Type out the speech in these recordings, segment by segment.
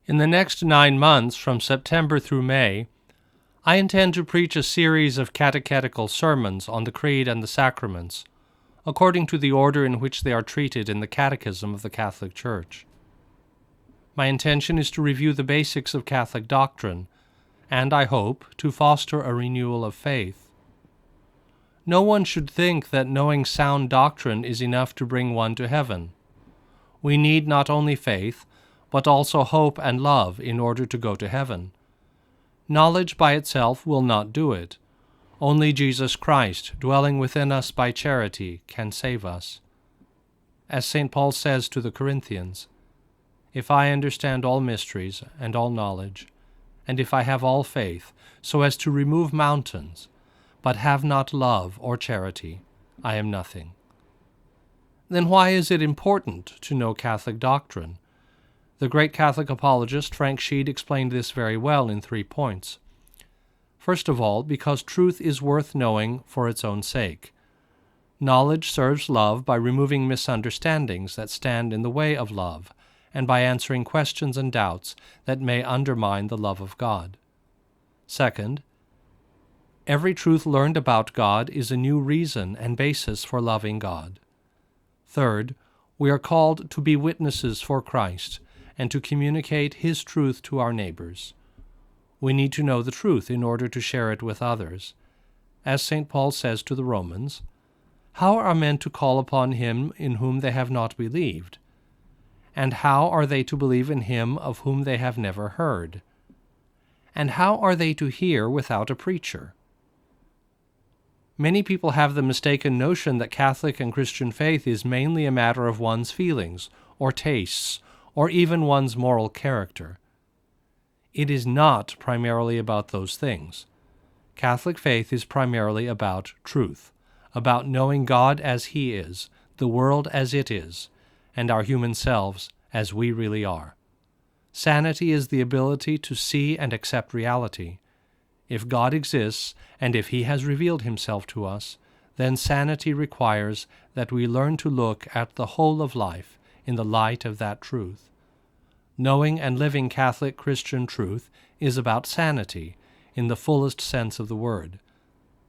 In the next 9 months, from September through May, I intend to preach a series of catechetical sermons on the Creed and the Sacraments, according to the order in which they are treated in the Catechism of the Catholic Church. My intention is to review the basics of Catholic doctrine, and, I hope, to foster a renewal of faith. No one should think that knowing sound doctrine is enough to bring one to heaven. We need not only faith, but also hope and love in order to go to heaven. Knowledge by itself will not do it. Only Jesus Christ, dwelling within us by charity, can save us. As St. Paul says to the Corinthians, "If I understand all mysteries and all knowledge, and if I have all faith, so as to remove mountains, but have not love or charity, I am nothing." Then why is it important to know Catholic doctrine? The great Catholic apologist Frank Sheed explained this very well in 3 points. First of all, because truth is worth knowing for its own sake. Knowledge serves love by removing misunderstandings that stand in the way of love, and by answering questions and doubts that may undermine the love of God. Second, every truth learned about God is a new reason and basis for loving God. Third, we are called to be witnesses for Christ and to communicate His truth to our neighbors. We need to know the truth in order to share it with others. As St. Paul says to the Romans, "How are men to call upon Him in whom they have not believed? And how are they to believe in Him of whom they have never heard? And how are they to hear without a preacher?" Many people have the mistaken notion that Catholic and Christian faith is mainly a matter of one's feelings, or tastes, or even one's moral character. It is not primarily about those things. Catholic faith is primarily about truth, about knowing God as He is, the world as it is, and our human selves as we really are. Sanity is the ability to see and accept reality. If God exists, and if He has revealed Himself to us, then sanity requires that we learn to look at the whole of life in the light of that truth. Knowing and living Catholic Christian truth is about sanity, in the fullest sense of the word.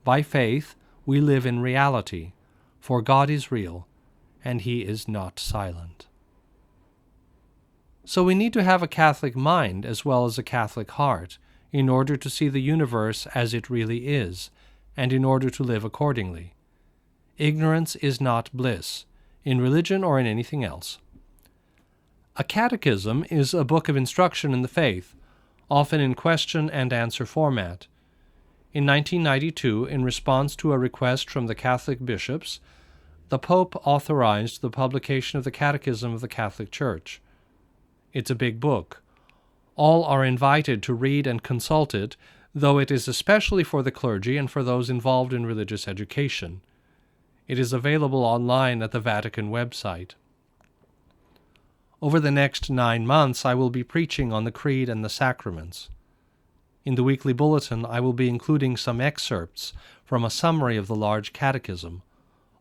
By faith, we live in reality, for God is real, and He is not silent. So we need to have a Catholic mind as well as a Catholic heart, in order to see the universe as it really is, and in order to live accordingly. Ignorance is not bliss, in religion or in anything else. A catechism is a book of instruction in the faith, often in question and answer format. In 1992, in response to a request from the Catholic bishops, the Pope authorized the publication of the Catechism of the Catholic Church. It's a big book. All are invited to read and consult it, though it is especially for the clergy and for those involved in religious education. It is available online at the Vatican website. Over the next 9 months, I will be preaching on the Creed and the Sacraments. In the weekly bulletin, I will be including some excerpts from a summary of the large catechism,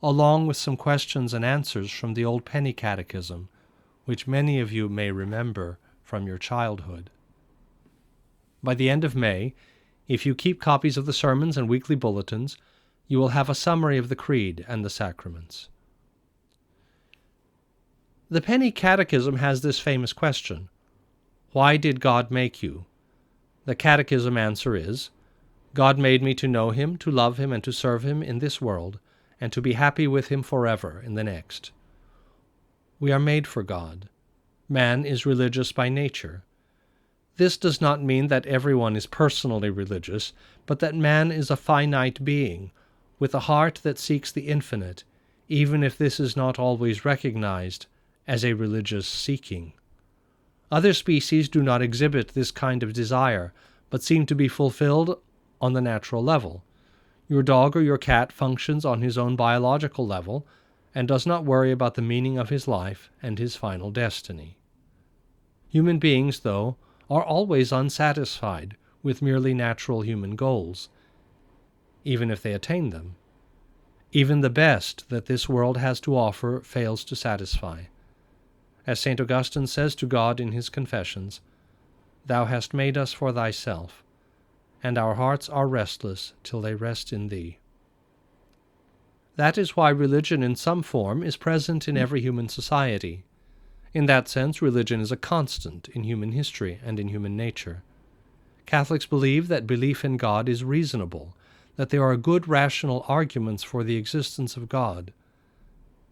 along with some questions and answers from the old penny catechism, which many of you may remember from your childhood. By the end of May, if you keep copies of the sermons and weekly bulletins, you will have a summary of the Creed and the Sacraments. The Penny Catechism has this famous question: why did God make you? The Catechism answer is, God made me to know Him, to love Him, and to serve Him in this world, and to be happy with Him forever in the next. We are made for God. Man is religious by nature. This does not mean that everyone is personally religious, but that man is a finite being, with a heart that seeks the infinite, even if this is not always recognized as a religious seeking. Other species do not exhibit this kind of desire, but seem to be fulfilled on the natural level. Your dog or your cat functions on his own biological level, and does not worry about the meaning of his life and his final destiny. Human beings, though, are always unsatisfied with merely natural human goals, even if they attain them. Even the best that this world has to offer fails to satisfy. As St. Augustine says to God in his Confessions, Thou hast made us for thyself, and our hearts are restless till they rest in thee. That is why religion in some form is present in every human society. In that sense, religion is a constant in human history and in human nature. Catholics believe that belief in God is reasonable, that there are good rational arguments for the existence of God.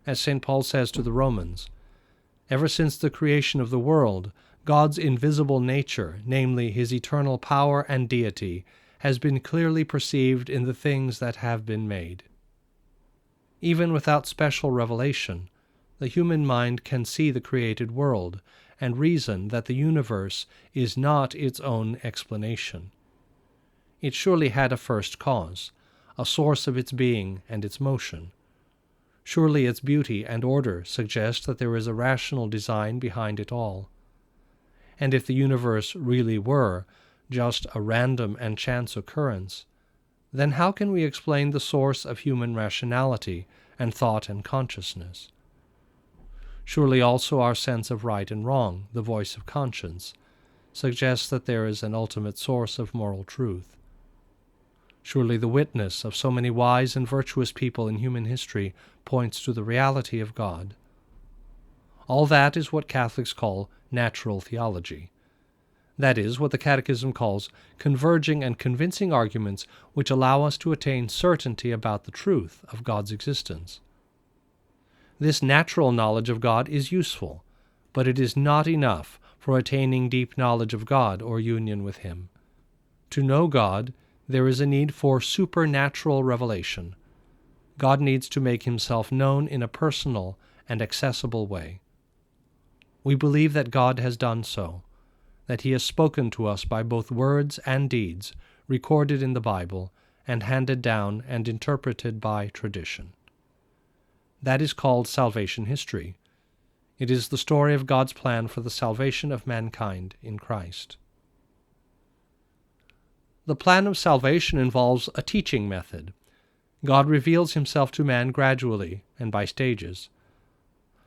As St. Paul says to the Romans, ever since the creation of the world, God's invisible nature, namely his eternal power and deity, has been clearly perceived in the things that have been made. Even without special revelation, the human mind can see the created world and reason that the universe is not its own explanation. It surely had a first cause, a source of its being and its motion. Surely its beauty and order suggest that there is a rational design behind it all. And if the universe really were just a random and chance occurrence, then how can we explain the source of human rationality and thought and consciousness? Surely also our sense of right and wrong, the voice of conscience, suggests that there is an ultimate source of moral truth. Surely the witness of so many wise and virtuous people in human history points to the reality of God. All that is what Catholics call natural theology. That is what the Catechism calls converging and convincing arguments which allow us to attain certainty about the truth of God's existence. This natural knowledge of God is useful, but it is not enough for attaining deep knowledge of God or union with Him. To know God, there is a need for supernatural revelation. God needs to make Himself known in a personal and accessible way. We believe that God has done so, that He has spoken to us by both words and deeds, recorded in the Bible, and handed down and interpreted by tradition. That is called salvation history. It is the story of God's plan for the salvation of mankind in Christ. The plan of salvation involves a teaching method. God reveals Himself to man gradually and by stages.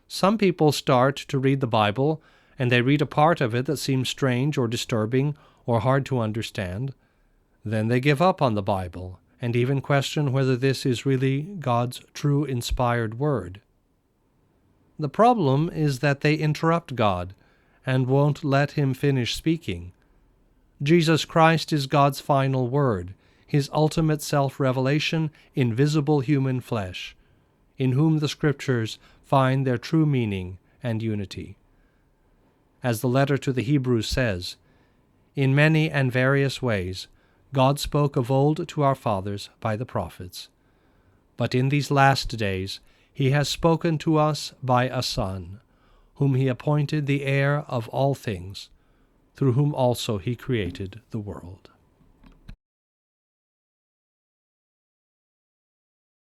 Some people start to read the Bible, and they read a part of it that seems strange or disturbing or hard to understand. Then they give up on the Bible and even question whether this is really God's true inspired word. The problem is that they interrupt God and won't let Him finish speaking. Jesus Christ is God's final word, His ultimate self-revelation in visible human flesh, in whom the Scriptures find their true meaning and unity. As the letter to the Hebrews says, "In many and various ways God spoke of old to our fathers by the prophets. But in these last days He has spoken to us by a Son, whom He appointed the heir of all things, through whom also He created the world."